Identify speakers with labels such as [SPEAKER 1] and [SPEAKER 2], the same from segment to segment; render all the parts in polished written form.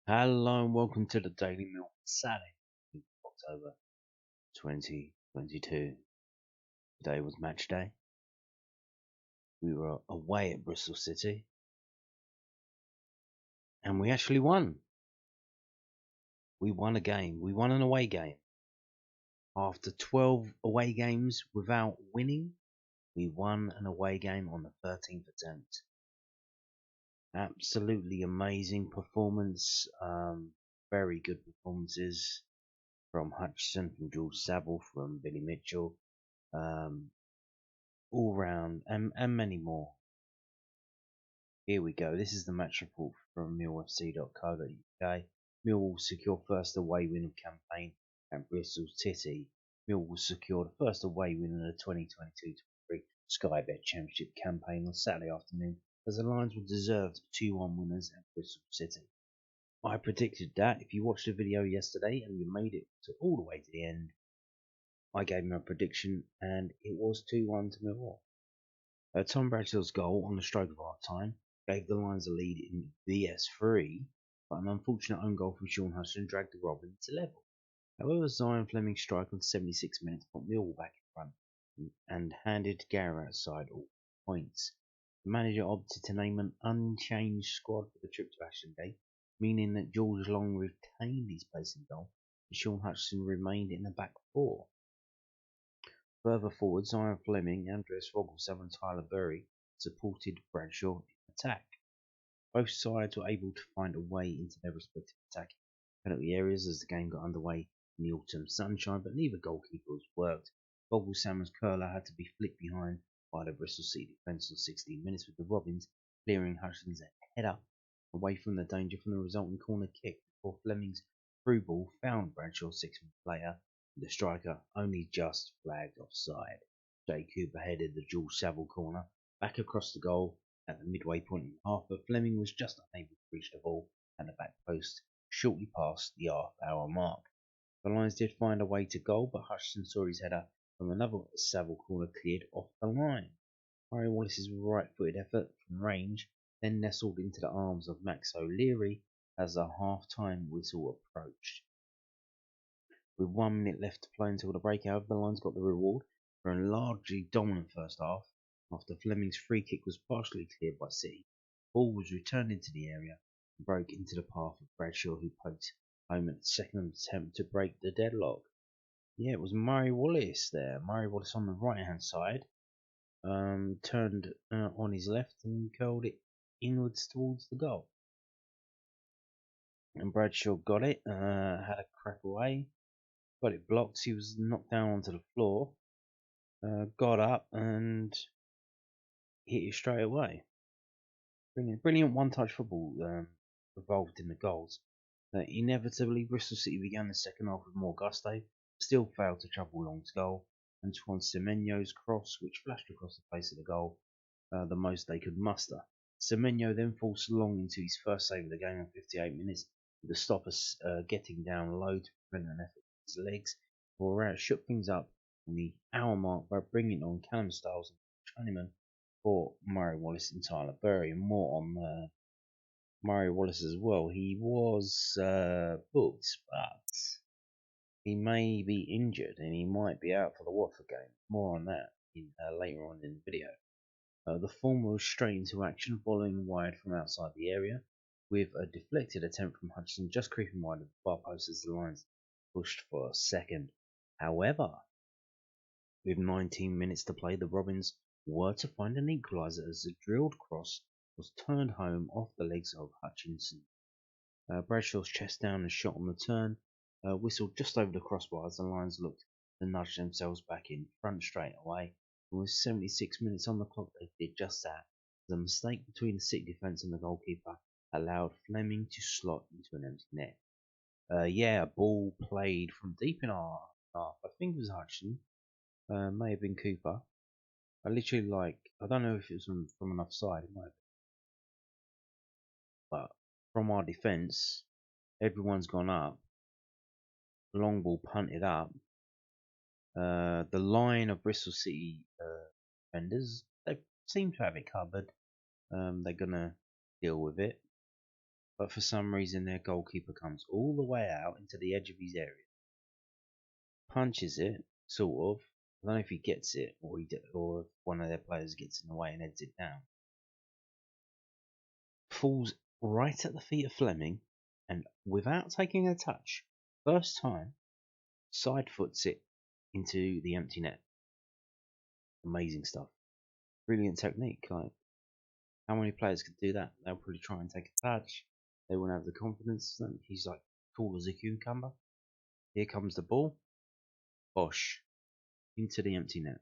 [SPEAKER 1] Hello and welcome to the Daily Mill Saturday, October 2022. Today was match day. We were away at Bristol City and we actually won. We won a game. We won an away game. After 12 away games without winning, we won an away game on the 13th attempt. Absolutely amazing performance. Very good performances from Hutchinson, from Jules Saville, from Billy Mitchell. All round and many more. Here we go. This is the match report from millfc.co.uk. Millwall secure first away win of campaign at Bristol City. Millwall secured the first away win in the 2022-23 Sky Bet Championship campaign on Saturday afternoon as the Lions were deserved 2-1 winners at Bristol City. I predicted that. If you watched the video yesterday and you made it all the way to the end, I gave him a prediction and it was 2-1 to Millwall. Tom Bradshaw's goal on the stroke of half-time gave the Lions a lead in VS3, but an unfortunate own goal from Sean Hutchinson dragged the Robins to level. However, Zion Fleming's strike on 76 minutes put Millwall back in front and handed Gary outside all points. The manager opted to name an unchanged squad for the trip to Ashley, meaning that George Long retained his place in goal and Sean Hutchinson remained in the back four. Further forward, Zion Fleming, Andreas Rogelsam and Tyler Berry supported Bradshaw in attack. Both sides were able to find a way into their respective attacking penalty areas as the game got underway in the autumn sunshine, but neither goalkeeper was worked. Rogelsam's curler had to be flicked behind by the Bristol City defence on 16 minutes, with the Robins clearing Hutchinson's header away from the danger from the resulting corner kick before Fleming's through ball found Bradshaw 6 minutes later. The striker only just flagged offside. Jay Cooper headed the Jules Saville corner back across the goal at the midway point in the half, but Fleming was just unable to reach the ball at the back post shortly past the half-hour mark. The Lions did find a way to goal, but Hutchinson saw his header from another Saville corner cleared off the line. Murray Wallace's right-footed effort from range then nestled into the arms of Max O'Leary as the half-time whistle approached. With 1 minute left to play until the break, however, the Lions got the reward for a largely dominant first half. After Fleming's free kick was partially cleared by City, ball was returned into the area and broke into the path of Bradshaw, who poked home at the second attempt to break the deadlock. Yeah, it was Murray Wallace there. Murray Wallace on the right-hand side, turned on his left and curled it inwards towards the goal. And Bradshaw got it, had a crack away. Got it blocked. He was knocked down onto the floor, got up and hit it straight away. Brilliant one-touch football evolved in the goals. Inevitably, Bristol City began the second half with more gusto, still failed to trouble Long's goal. Antoine Semenyo's cross, which flashed across the face of the goal, the most they could muster. Semenyo then forced Long into his first save of the game on 58 minutes, with the stopper getting down low to prevent an effort with his legs. Morat shook things up on the hour mark by bringing on Callum Styles and Chinaman for Murray Wallace and Tyler Berry. More on Murray Wallace as well. He was booked, but he may be injured and he might be out for the Watford game. More on that later on in the video. The former was straight into action, following wide from outside the area, with a deflected attempt from Hutchinson just creeping wide of the far post as the Lions pushed for a second. However, with 19 minutes to play, the Robins were to find an equaliser as the drilled cross was turned home off the legs of Hutchinson. Bradshaw's chest down and shot on the turn whistled just over the crossbar as the Lions looked to nudge themselves back in front straight away. And with 76 minutes on the clock, they did just that. The mistake between the City defence and the goalkeeper allowed Fleming to slot into an empty net. A ball played from deep in our half. I think it was Hutchinson. May have been Cooper. I don't know if it was from an offside, it might have been. But from our defence, everyone's gone up. Long ball punted up. The line of Bristol City defenders, they seem to have it covered. They're going to deal with it. but for some reason their goalkeeper comes all the way out into the edge of his area, punches it, sort of. I don't know if he gets it or if one of their players gets in the way and heads it down. Falls right at the feet of Fleming, and without taking a touch, first time, side foots it into the empty net. Amazing stuff. Brilliant technique. Like, how many players could do that? They'll probably try and take a touch. They won't have the confidence. He's like cool as a cucumber. Here comes the ball. Bosh. Into the empty net.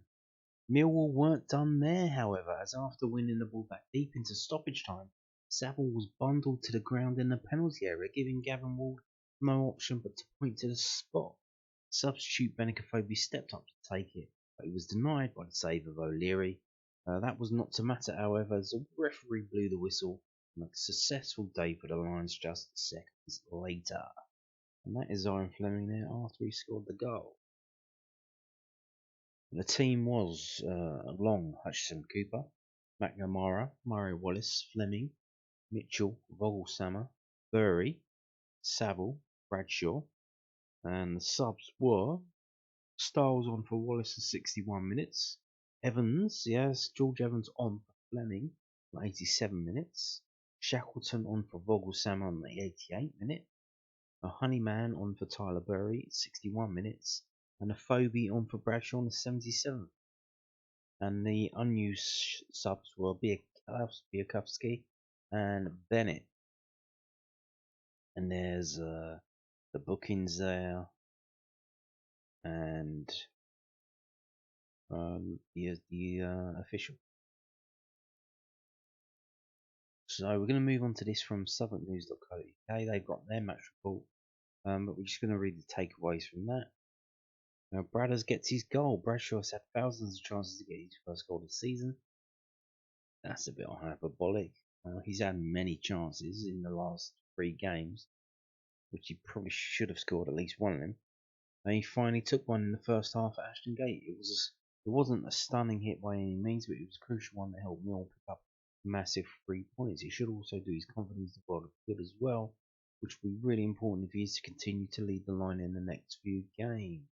[SPEAKER 1] Millwall weren't done there, however, as after winning the ball back deep into stoppage time, Saville was bundled to the ground in the penalty area, giving Gavin Ward no option but to point to the spot. Substitute Benicophobe stepped up to take it, but he was denied by the save of O'Leary. That was not to matter, however, as the referee blew the whistle on a successful day for the Lions just seconds later. And that is Zion Fleming there after he scored the goal. The team was Long, Hutchison, Cooper, McNamara, Murray Wallace, Fleming, Mitchell, Vogelsammer, Bury, Saville, Bradshaw, and the subs were Styles on for Wallace at 61 minutes, Evans, yes, George Evans on for Fleming for 87 minutes, Shackleton on for Vogelsammer on the 88th minute, a Honeyman on for Tyler Bury at 61 minutes, and a Phobie on for Bradshaw on the 77th. And the unused subs were Biakowski and Bennett. And there's the bookings there, and the official. So we're going to move on to this from southwarknews.co.uk. They've got their match report, but we're just going to read the takeaways from that. Now, Bradders gets his goal. Bradshaw's had thousands of chances to get his first goal of the season. That's a bit hyperbolic. He's had many chances in the last 3 games, which he probably should have scored at least one of them. And he finally took one in the first half at Ashton Gate. It wasn't a stunning hit by any means, but it was a crucial one that helped Mill pick up massive 3 points. It should also do his confidence the world of good as well, which will be really important if he is to continue to lead the line in the next few games.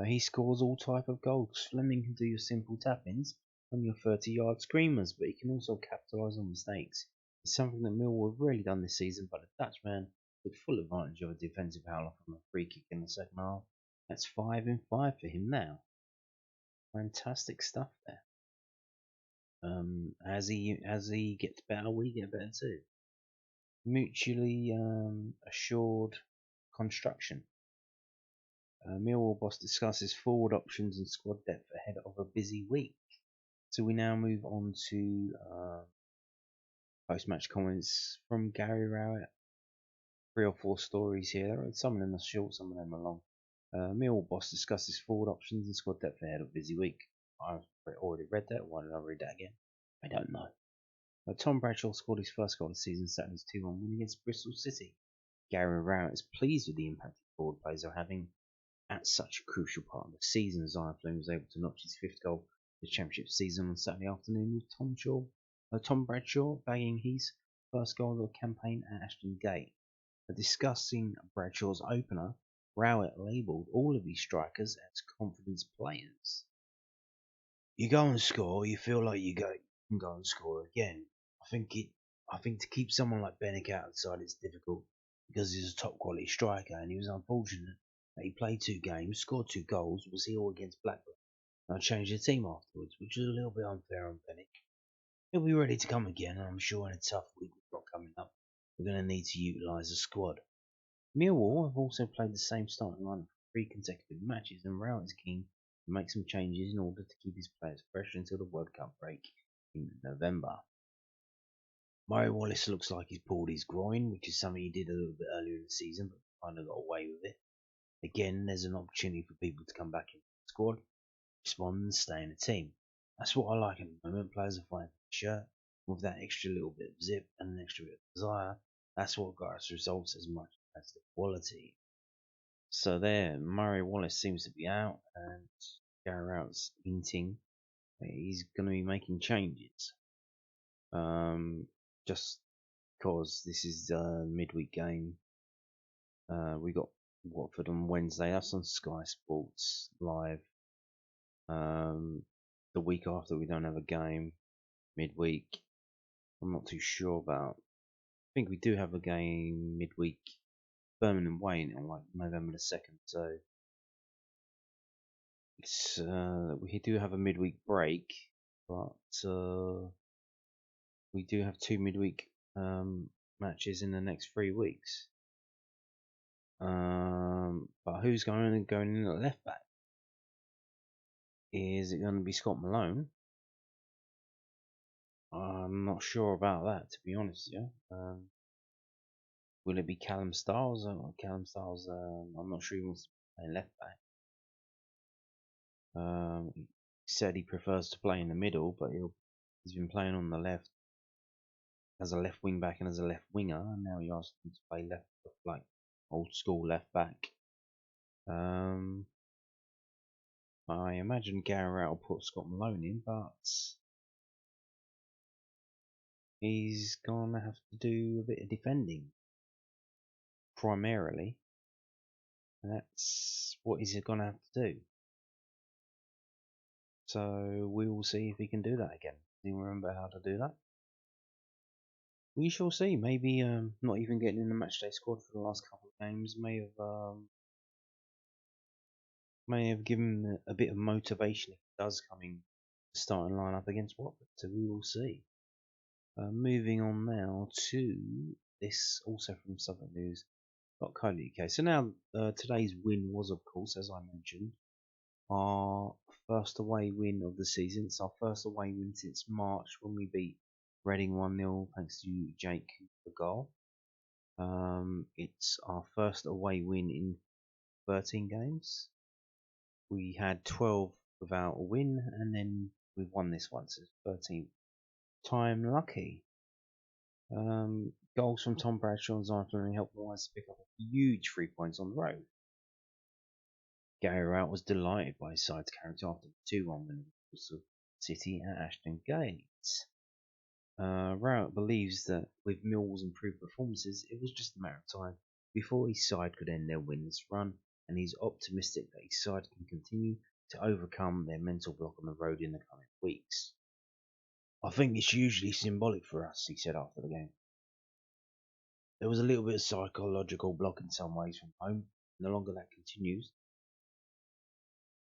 [SPEAKER 1] He scores all type of goals. Fleming can do your simple tap-ins and your 30-yard screamers, but he can also capitalise on mistakes. It's something that Millwall have really done this season, but the Dutchman took full advantage of a defensive howler from a free kick in the second half. That's 5 in 5 for him now. Fantastic stuff there. As he gets better, we get better too. Mutually assured construction. Millwall boss discusses forward options and squad depth ahead of a busy week. So we now move on to post-match comments from Gary Rowett. 3 or 4 stories here. Some of them are short, some of them are long. Millwall boss discusses forward options and squad depth ahead of a busy week. I've already read that. Why did I read that again? I don't know. Tom Bradshaw scored his first goal of the season Saturday's 2-1 win against Bristol City. Gary Rowett is pleased with the impact his forward players are having at such a crucial part of the season. Zion Fleming was able to notch his 5th goal of the championship season on Saturday afternoon with Tom Bradshaw bagging his first goal of the campaign at Ashton Gate. Discussing Bradshaw's opener, Rowett labelled all of his strikers as confidence players. You go and score, you feel like you can go and score again. I think to keep someone like Bennett outside is difficult because he's a top quality striker, and he was unfortunate that he played 2 games, scored 2 goals, was ill against Blackburn, and changed the team afterwards, which was a little bit unfair on Bennett. He'll be ready to come again, and I'm sure in a tough week we've got coming up, we're going to need to utilise the squad. Millwall have also played the same starting line for 3 consecutive matches, and Rowett is keen to make some changes in order to keep his players fresh until the World Cup break in November. Murray Wallace looks like he's pulled his groin, which is something he did a little bit earlier in the season, but kind of got away with it. Again, there's an opportunity for people to come back into the squad, respond and stay in the team. That's what I like at the moment. Players are fighting for the shirt with that extra little bit of zip and an extra bit of desire. That's what got us results as much as the quality. So there, Murray Wallace seems to be out, and Gary Rowett's hinting that he's going to be making changes. Just because this is a midweek game. We got Watford on Wednesday. That's on Sky Sports Live. The week after we don't have a game midweek. I'm not too sure about. I think we do have a game midweek. Birmingham Wayne on like November the 2nd. So it's we do have a midweek break, but we do have two midweek matches in the next 3 weeks. But who's going in at left back? Is it going to be Scott Malone? I'm not sure about that, to be honest. Yeah. Will it be Callum Styles? Callum Styles. I'm not sure he wants to play left back. He said he prefers to play in the middle, but he's been playing on the left as a left wing back and as a left winger, and now he asked him to play left, like old school left back. I imagine Gary will put Scott Malone in, but he's gonna have to do a bit of defending primarily, and that's what he's gonna have to do. So we will see if he can do that again. Do you remember how to do that? We shall see. Maybe not even getting in the matchday squad for the last couple of games may have given a bit of motivation if he does come in the starting lineup against Watford. So we will see. Moving on now to this, also from southernnews.co.uk. So now today's win was, of course, as I mentioned, our first away win of the season. It's our first away win since March when we beat Reading 1-0 thanks to Jake for goal. It's our first away win in 13 games. We had 12 without a win, and then we've won this one, so 13th time lucky. Goals from Tom Bradshaw and Zion Fleury helped the Lions pick up a huge 3 points on the road. Gary Rowett was delighted by his side's character after the 2-1 win at Bristol City at Ashton Gate. Rowett believes that with Millwall's improved performances, it was just a matter of time before his side could end their winless run, and he's optimistic that his side can continue to overcome their mental block on the road in the coming weeks. I think it's hugely symbolic for us, he said after the game. There was a little bit of psychological block in some ways from home, and the longer that continues,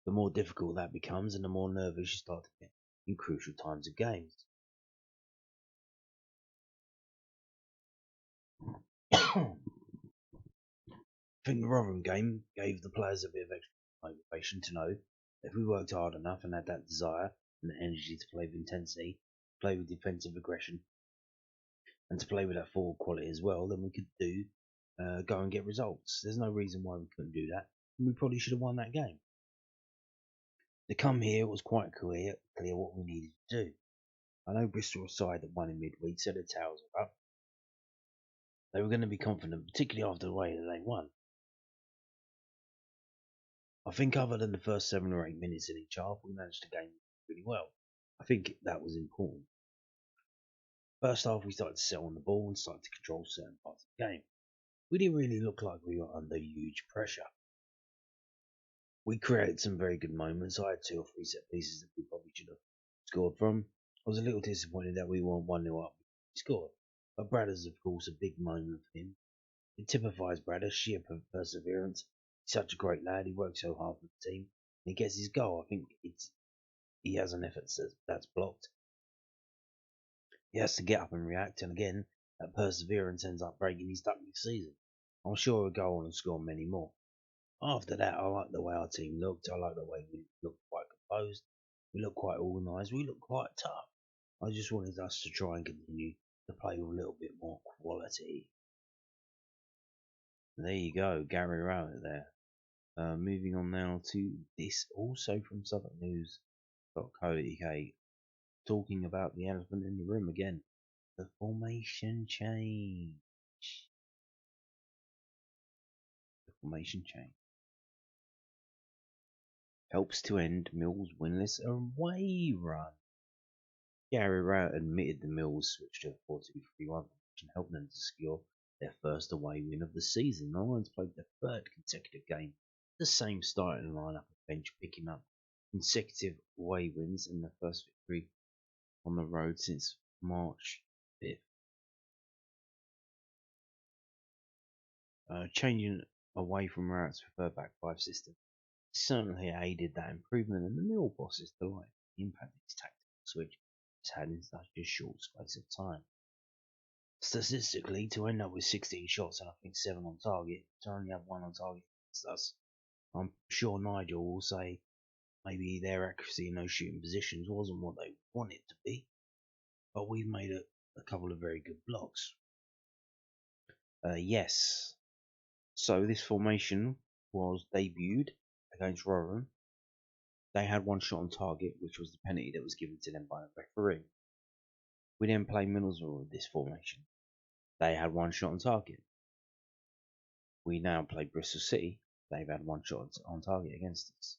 [SPEAKER 1] the more difficult that becomes and the more nervous you start to get in crucial times of games. I think the Rotherham game gave the players a bit of extra motivation to know that if we worked hard enough and had that desire and the energy to play with intensity, play with defensive aggression, and to play with that forward quality as well, then we could go and get results. There's no reason why we couldn't do that, and we probably should have won that game. To come here was quite clear what we needed to do. I know Bristol side that won in midweek, so their tails are up. They were going to be confident, particularly after the way that they won. I think other than the first 7 or 8 minutes in each half, we managed the game really well. I think that was important. First half, we started to settle on the ball and started to control certain parts of the game. We didn't really look like we were under huge pressure. We created some very good moments. I had 2 or 3 set pieces that we probably should have scored from. I was a little disappointed that we weren't 1-0 up. We scored. But Bradder's, of course, a big moment for him. It typifies Bradder, sheer perseverance. He's such a great lad. He works so hard for the team. And he gets his goal. I think he has an effort that's blocked. He has to get up and react, and again, that perseverance ends up breaking his duck this season. I'm sure he'll go on and score many more. After that, I like the way our team looked. I like the way we looked quite composed. We looked quite organised. We looked quite tough. I just wanted us to try and continue to play with a little bit more quality. There you go, Gary Rowett there. Moving on now to this, also from southernnews.co.uk, talking about the elephant in the room again, the formation change. The formation change helps to end Mill's winless away run. Gary Rowett admitted the Mills switched to a 4-2-3-1 formation, helping them to secure their first away win of the season. The Lions played their third consecutive game, the same starting lineup and bench, picking up consecutive away wins and their first victory on the road since March 5th. Changing away from Rout's preferred back five system certainly aided that improvement, and the Millwall bosses delight the impact this tactical switch has had in such a short space of time. Statistically, to end up with 16 shots and I think 7 on target, to only have 1 on target against us, I'm sure Nigel will say maybe their accuracy in those shooting positions wasn't what they wanted it to be, but we've made a couple of very good blocks. Yes, so this formation was debuted against Rotherham. They had 1 shot on target, which was the penalty that was given to them by the referee. We then played Middlesbrough with this formation. They had 1 shot on target. We now play Bristol City. They've had 1 shot on target against us.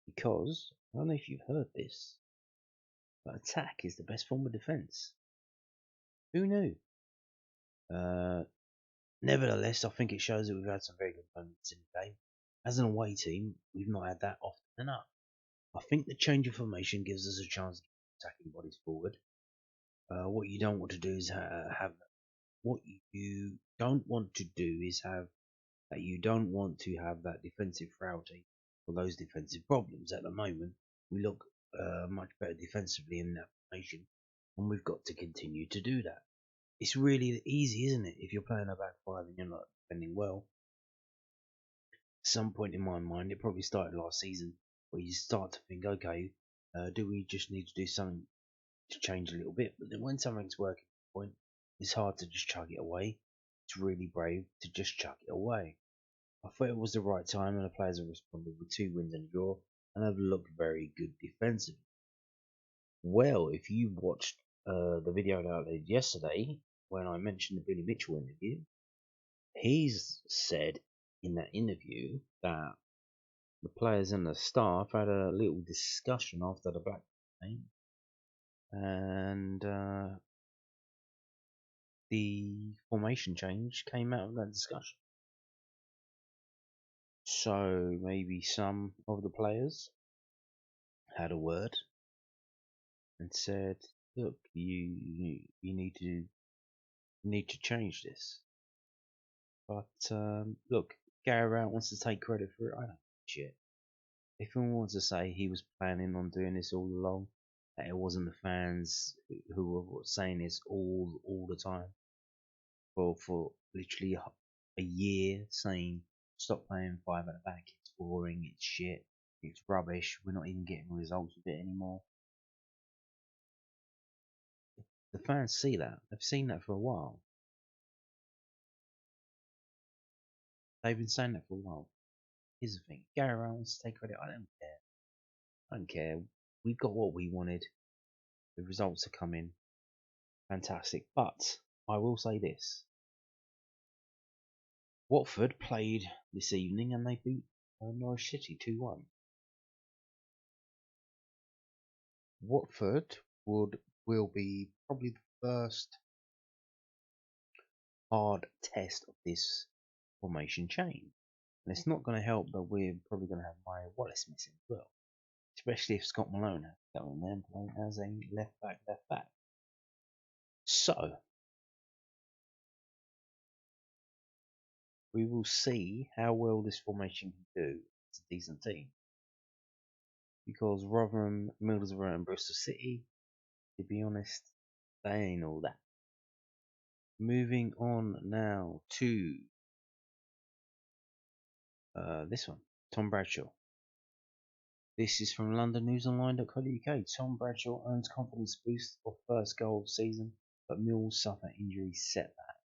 [SPEAKER 1] Because, I don't know if you've heard this, but attack is the best form of defence. Who knew? Nevertheless, I think it shows that we've had some very good moments in the game. As an away team, we've not had that often enough. I think the change of formation gives us a chance to get attacking bodies forward. What you don't want to do is have what you don't want to do is have that you don't want to have that defensive frailty or those defensive problems. At the moment, we look much better defensively in that formation, and we've got to continue to do that. It's really easy, isn't it? If you're playing a back five and you're not defending well. At some point in my mind, it probably started last season, where you start to think, okay, do we just need to do something to change a little bit? But then when something's working at the point, it's hard to just chuck it away. It's really brave to just chuck it away. I thought it was the right time, and the players have responded with 2 wins and a draw, and have looked very good defensively. Well, if you watched the video that I did yesterday, when I mentioned the Billy Mitchell interview, he's said in that interview that the players and the staff had a little discussion after the Black game, and the formation change came out of that discussion. So maybe some of the players had a word and said, "Look, you need to change this." But look, Gary Rout wants to take credit for it. I don't give a shit. If he wants to say he was planning on doing this all along, that it wasn't the fans who were saying this all the time for literally a year, saying stop playing 5 at the back. It's boring. It's shit. It's rubbish. We're not even getting results with it anymore. The fans see that. They've seen that for a while. They've been saying that for a while. Here's the thing. Gary Rout wants to take credit. I don't care. I don't care. We've got what we wanted. The results are coming. Fantastic. But I will say this. Watford played this evening and they beat Norwich City 2-1. Watford will be probably the first hard test of this formation change. And it's not going to help that we're probably going to have Mario Wallace missing as well. Especially if Scott Malone has to go in there and play as a left back. So, we will see how well this formation can do. It's a decent team. Because Rotherham, Middlesbrough and Bristol City, to be honest, they ain't all that. Moving on now to this one, Tom Bradshaw. This is from LondonNewsOnline.co.uk. Tom Bradshaw earns confidence boost for first goal of the season, but Mills suffer injury setback.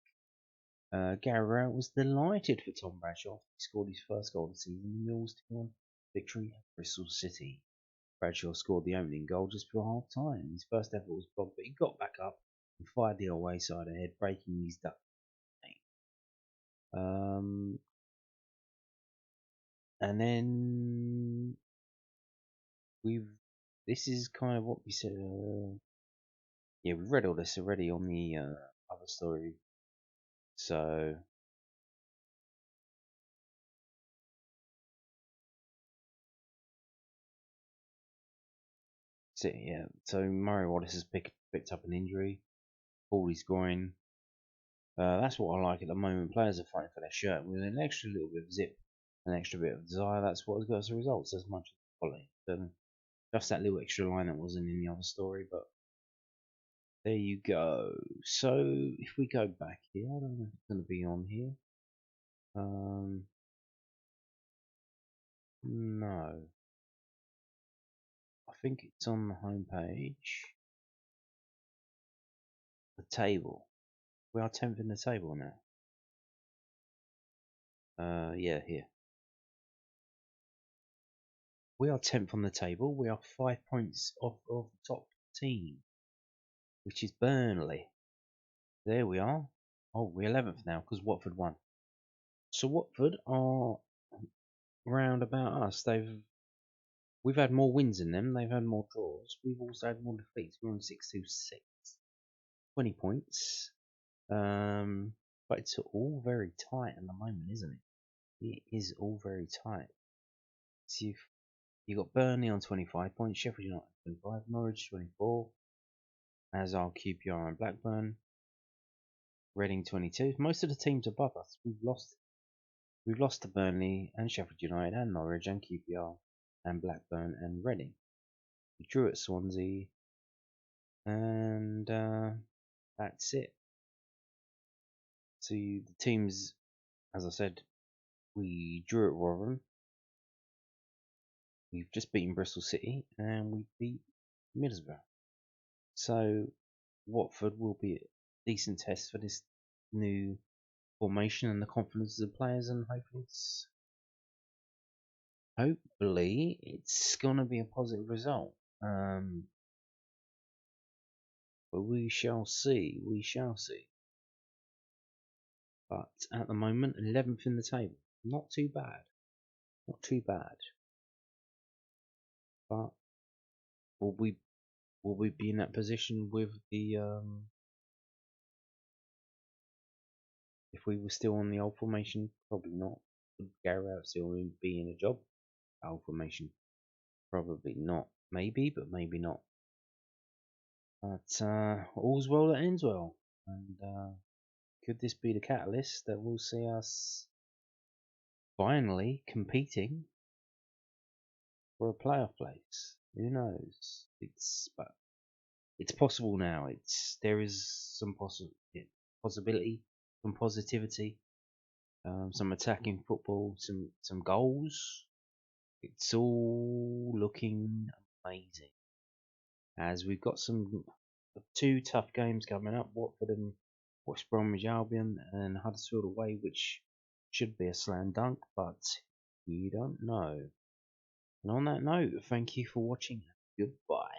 [SPEAKER 1] Gary Rout was delighted for Tom Bradshaw. He scored his first goal of the season in Mills' 2-1 victory at Bristol City. Bradshaw scored the opening goal just before half time. His first effort was blocked, but he got back up and fired the away side ahead, breaking his duck. And then this is kind of what we said. Yeah, we've read all this already on the other other story. So yeah. So Murray Wallace has picked up an injury, pulled his groin. That's what I like at the moment. Players are fighting for their shirt with an extra little bit of zip, an extra bit of desire. That's what has got us the results as much as quality. So just that little extra line that wasn't in the other story, but there you go. So if we go back here, I don't know if it's going to be on here. No, I think it's on the home page. The table. We are 10th in the table now. Yeah, here. We are 10th on the table. We are 5 points off of the top team, which is Burnley. There we are. Oh, we're 11th now because Watford won. So Watford are round about us. We've had more wins than them. They've had more draws. We've also had more defeats. We're on 626. 20 points. But it's all very tight at the moment, isn't it? It is all very tight. So you've got Burnley on 25 points, Sheffield United 25, Norwich 24, as are QPR and Blackburn. Reading 22. Most of the teams above us, We've lost to Burnley and Sheffield United and Norwich and QPR and Blackburn and Reading. We drew at Swansea, and that's it. So the teams, as I said, we drew at Rotherham. We've just beaten Bristol City, and we beat Middlesbrough. So Watford will be a decent test for this new formation and the confidence of the players, and hopefully it's gonna be a positive result. But we shall see. We shall see. But at the moment, 11th in the table. Not too bad. Not too bad. But will we be in that position with the if we were still on the old formation? Probably not. Would Gary Rowett still be in a job? Old formation? Probably not. Maybe, but maybe not. But all's well that ends well. And could this be the catalyst that will see us finally competing for a playoff place? Who knows? It's possible now. There is some possibility, some positivity, some attacking football, some goals. It's all looking amazing. As we've got some 2 tough games coming up: Watford and West Bromwich Albion, and Huddersfield away, which should be a slam dunk, but you don't know. And on that note, thank you for watching. Goodbye.